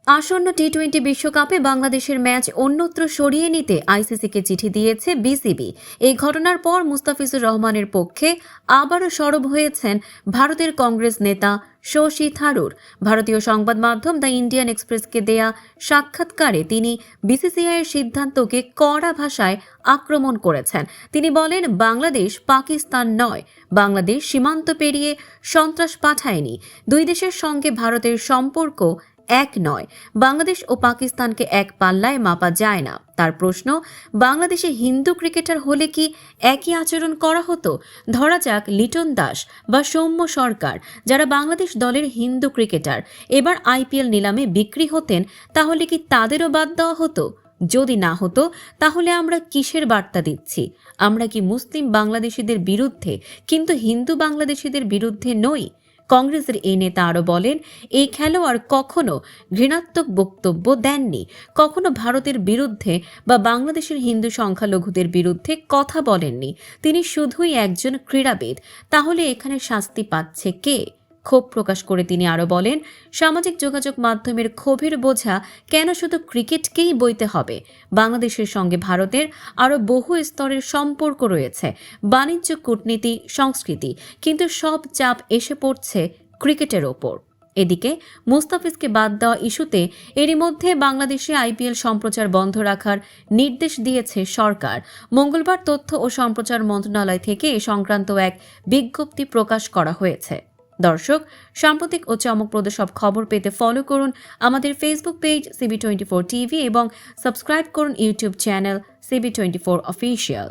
আসন্ন টি-20 বিশ্বকাপে বাংলাদেশের ম্যাচ অন্যত্র সরিয়ে নিতে আইসিসিকে চিঠি দিয়েছে বিসিবি। এই ঘটনার পর মুস্তাফিজুর রহমানের পক্ষে আবারও সরব হয়েছেন ভারতের কংগ্রেস নেতা শশী থারুর। ভারতীয় সংবাদ মাধ্যম দ্য ইন্ডিয়ান এক্সপ্রেসকে দেয়া সাক্ষাৎকারে তিনি বিসিসিআইয়ের সিদ্ধান্তকে কড়া ভাষায় আক্রমণ করেছেন। তিনি বলেন, বাংলাদেশ পাকিস্তান নয়, বাংলাদেশ সীমান্ত পেরিয়ে সন্ত্রাস পাঠায়নি। দুই দেশের সঙ্গে ভারতের সম্পর্ক এক নয়। বাংলাদেশ ও পাকিস্তানকে এক পাল্লায় মাপা যায় না। তার প্রশ্ন, বাংলাদেশে হিন্দু ক্রিকেটার হলে কি একই আচরণ করা হতো? ধরা যাক লিটন দাস বা সৌম্য সরকার, যারা বাংলাদেশ দলের হিন্দু ক্রিকেটার, এবার আইপিএল নিলামে বিক্রি হতেন, তাহলে কি তাদেরও বাদ দেওয়া হতো? যদি না হতো, তাহলে আমরা কিসের বার্তা দিচ্ছি? আমরা কি মুসলিম বাংলাদেশিদের বিরুদ্ধে কিন্তু হিন্দু বাংলাদেশিদের বিরুদ্ধে নই? কংগ্রেসের এই নেতা আরও বলেন, এই খেলোয়াড় কখনো ঘৃণাত্মক বক্তব্য দেননি, কখনো ভারতের বিরুদ্ধে বা বাংলাদেশের হিন্দু সংখ্যালঘুদের বিরুদ্ধে কথা বলেননি। তিনি শুধুই একজন ক্রীড়াবিদ। তাহলে এখানে শাস্তি পাচ্ছে কে? ক্ষোভ প্রকাশ করে তিনি আরও বলেন, সামাজিক যোগাযোগ মাধ্যমের ক্ষোভের বোঝা কেন শুধু ক্রিকেটকেই বইতে হবে? বাংলাদেশের সঙ্গে ভারতের আরও বহু স্তরের সম্পর্ক রয়েছে, বাণিজ্য, কূটনীতি, সংস্কৃতি, কিন্তু সব চাপ এসে পড়ছে ক্রিকেটের ওপর। এদিকে মুস্তাফিজকে বাদ দেওয়া ইস্যুতে এরই মধ্যে বাংলাদেশে আইপিএল সম্প্রচার বন্ধ রাখার নির্দেশ দিয়েছে সরকার। মঙ্গলবার তথ্য ও সম্প্রচার মন্ত্রণালয় থেকে এ সংক্রান্ত এক বিজ্ঞপ্তি প্রকাশ করা হয়েছে। দর্শক, সাম্প্রতিক ও চমকপ্রদ সব খবর পেতে ফলো করুন আমাদের ফেসবুক পেজ CB24 টিভি এবং সাবস্ক্রাইব করুন ইউটিউব চ্যানেল CB24 অফিসিয়াল।